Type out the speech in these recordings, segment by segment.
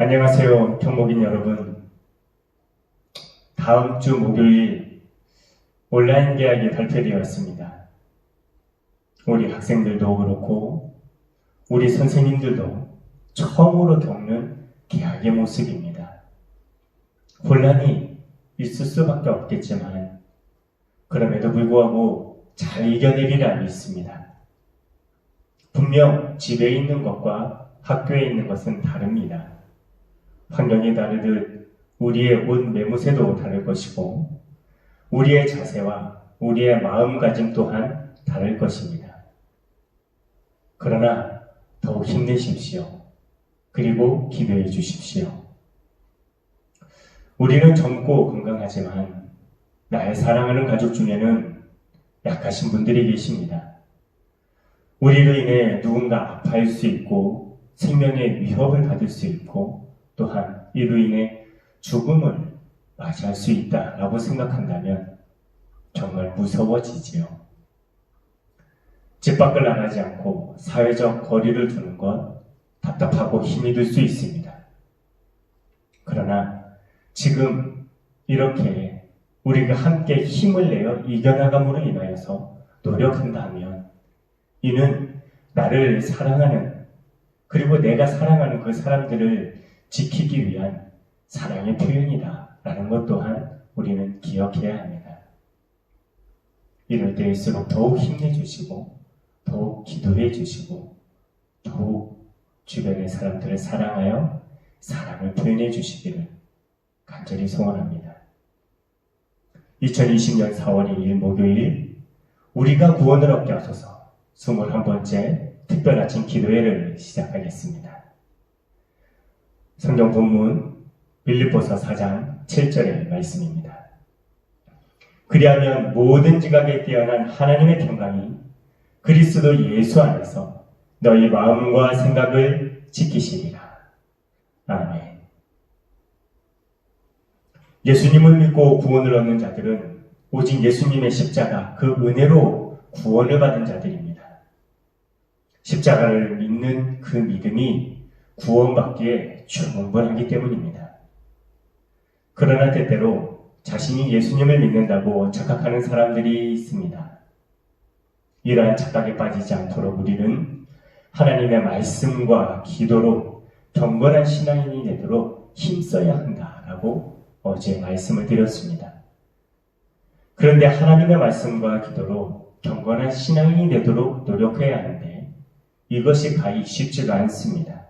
안녕하세요, 평목인 여러분. 다음 주 목요일 온라인 계약이 발표되었습니다. 우리 학생들도 그렇고 우리 선생님들도 처음으로 겪는 계약의 모습입니다. 혼란이 있을 수밖에 없겠지만 그럼에도 불구하고 잘 이겨내리라 믿습니다. 분명 집에 있는 것과 학교에 있는 것은 다릅니다. 환경이 다르듯 우리의 옷 매무새도 다를 것이고 우리의 자세와 우리의 마음가짐 또한 다를 것입니다. 그러나 더욱 힘내십시오. 그리고 기도해 주십시오. 우리는 젊고 건강하지만 나의 사랑하는 가족 중에는 약하신 분들이 계십니다. 우리로 인해 누군가 아파할 수 있고 생명의 위협을 받을 수 있고 또한 이로 인해 죽음을 맞이할 수 있다라고 생각한다면 정말 무서워지지요. 집 밖을 나가지 않고 사회적 거리를 두는 건 답답하고 힘이 들 수 있습니다. 그러나 지금 이렇게 우리가 함께 힘을 내어 이겨나감으로 인하여서 노력한다면 이는 나를 사랑하는 그리고 내가 사랑하는 그 사람들을 지키기 위한 사랑의 표현이다 라는 것 또한 우리는 기억해야 합니다. 이럴 때일수록 더욱 힘내주시고 더욱 기도해 주시고 더욱 주변의 사람들을 사랑하여 사랑을 표현해 주시기를 간절히 소원합니다. 2020년 4월 2일 목요일 우리가 구원을 얻게 하소서 21번째 특별 아침 기도회를 시작하겠습니다. 성경 본문 빌립보서 4장 7절의 말씀입니다. 그리하면 모든 지각에 뛰어난 하나님의 평강이 그리스도 예수 안에서 너희 마음과 생각을 지키시리라. 아멘. 예수님을 믿고 구원을 얻는 자들은 오직 예수님의 십자가 그 은혜로 구원을 받은 자들입니다. 십자가를 믿는 그 믿음이 구원받기에 충분하기 때문입니다. 그러나 때때로 자신이 예수님을 믿는다고 착각하는 사람들이 있습니다. 이러한 착각에 빠지지 않도록 우리는 하나님의 말씀과 기도로 경건한 신앙인이 되도록 힘써야 한다라고 어제 말씀을 드렸습니다. 그런데 하나님의 말씀과 기도로 경건한 신앙인이 되도록 노력해야 하는데 이것이 가히 쉽지가 않습니다.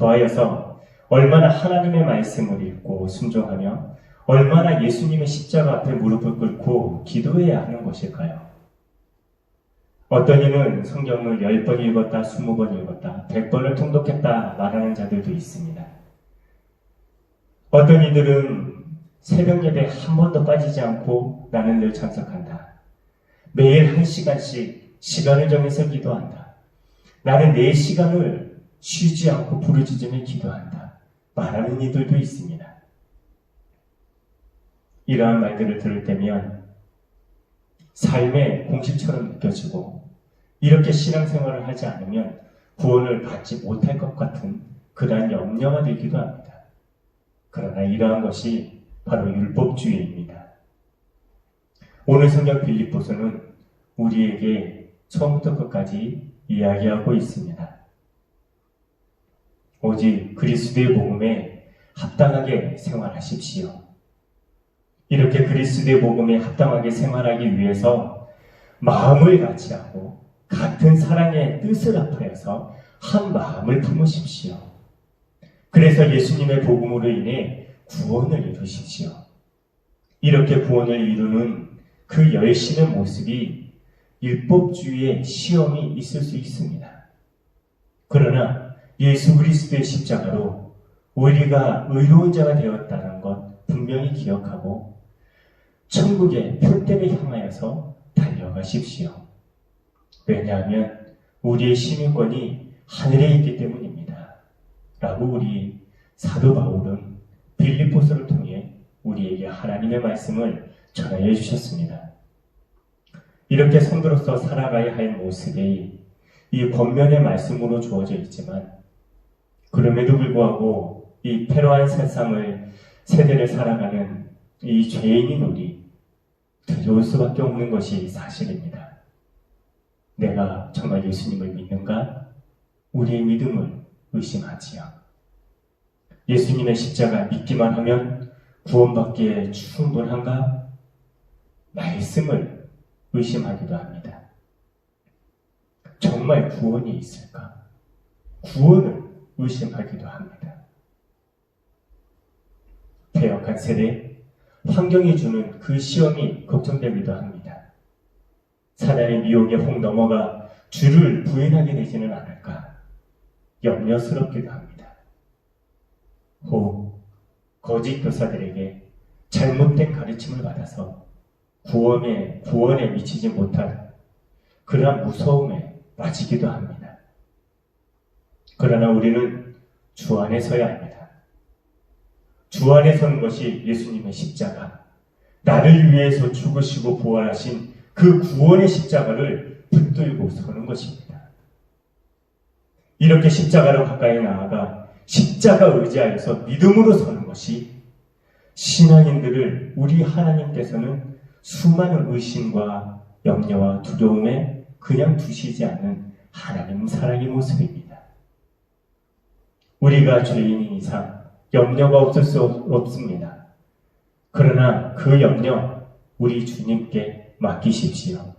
더하여서 얼마나 하나님의 말씀을 읽고 순종하며 얼마나 예수님의 십자가 앞에 무릎을 꿇고 기도해야 하는 것일까요? 어떤 이는 성경을 10번 읽었다, 20번 읽었다, 100번을 통독했다 말하는 자들도 있습니다. 어떤 이들은 새벽 예배 한 번도 빠지지 않고 나는 늘 참석한다. 매일 1시간씩 시간을 정해서 기도한다. 나는 내 시간을 쉬지 않고 부르짖으며 기도한다. 말하는 이들도 있습니다. 이러한 말들을 들을 때면 삶의 공식처럼 느껴지고 이렇게 신앙생활을 하지 않으면 구원을 받지 못할 것 같은 그러한 염려가 들기도 합니다. 그러나 이러한 것이 바로 율법주의입니다. 오늘 성경 빌립보서는 우리에게 처음부터 끝까지 이야기하고 있습니다. 오직 그리스도의 복음에 합당하게 생활하십시오. 이렇게 그리스도의 복음에 합당하게 생활하기 위해서 마음을 같이 하고 같은 사랑의 뜻을 합하여서 한 마음을 품으십시오. 그래서 예수님의 복음으로 인해 구원을 이루십시오. 이렇게 구원을 이루는 그 열심의 모습이 율법주의의 시험이 있을 수 있습니다. 그러나 예수 그리스도의 십자가로 우리가 의로운 자가 되었다는 것 분명히 기억하고 천국의 표대를 향하여서 달려가십시오. 왜냐하면 우리의 시민권이 하늘에 있기 때문입니다. 라고 우리 사도 바울은 빌립보서를 통해 우리에게 하나님의 말씀을 전하여 주셨습니다. 이렇게 성도로서 살아가야 할 모습이 이 권면의 말씀으로 주어져 있지만 그럼에도 불구하고 이 패러한 세대를 살아가는 이 죄인인 우리 두려울 수밖에 없는 것이 사실입니다. 내가 정말 예수님을 믿는가? 우리의 믿음을 의심하지요. 예수님의 십자가 믿기만 하면 구원받기에 충분한가? 말씀을 의심하기도 합니다. 정말 구원이 있을까? 구원을 의심하기도 합니다. 패역한 세대, 환경이 주는 그 시험이 걱정되기도 합니다. 사단의 미혹에 혹 넘어가 주를 부인하게 되지는 않을까? 염려스럽기도 합니다. 혹 거짓 교사들에게 잘못된 가르침을 받아서 구원에 미치지 못한 그러한 무서움에 빠지기도 합니다. 그러나 우리는 주 안에 서야 합니다. 주 안에 서는 것이 예수님의 십자가, 나를 위해서 죽으시고 부활하신 그 구원의 십자가를 붙들고 서는 것입니다. 이렇게 십자가로 가까이 나아가 십자가 의지하여서 믿음으로 서는 것이 신앙인들을 우리 하나님께서는 수많은 의심과 염려와 두려움에 그냥 두시지 않는 하나님 사랑의 모습입니다. 우리가 죄인인 이상 염려가 없을 수 없습니다. 그러나 그 염려 우리 주님께 맡기십시오.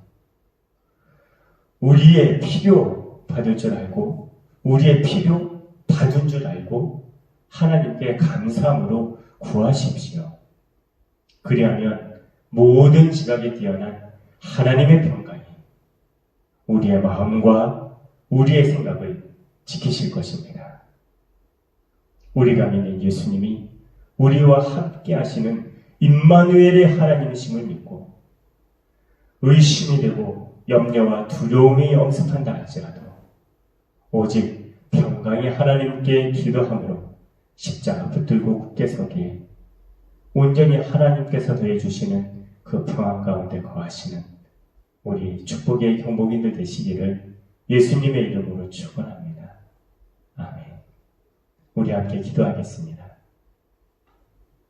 우리의 필요 받을 줄 알고 우리의 필요 받은 줄 알고 하나님께 감사함으로 구하십시오. 그리하면 모든 지각에 뛰어난 하나님의 평강이 우리의 마음과 우리의 생각을 지키실 것입니다. 우리가 믿는 예수님이 우리와 함께 하시는 임마누엘의 하나님이심을 믿고 의심이 되고 염려와 두려움이 엄습한다 할지라도 오직 평강의 하나님께 기도함으로 십자가 붙들고 굳게 서기에 온전히 하나님께서 더해주시는 그 평안 가운데 거하시는 우리 축복의 경복인들 되시기를 예수님의 이름으로 축원합니다. 아멘. 우리 함께 기도하겠습니다.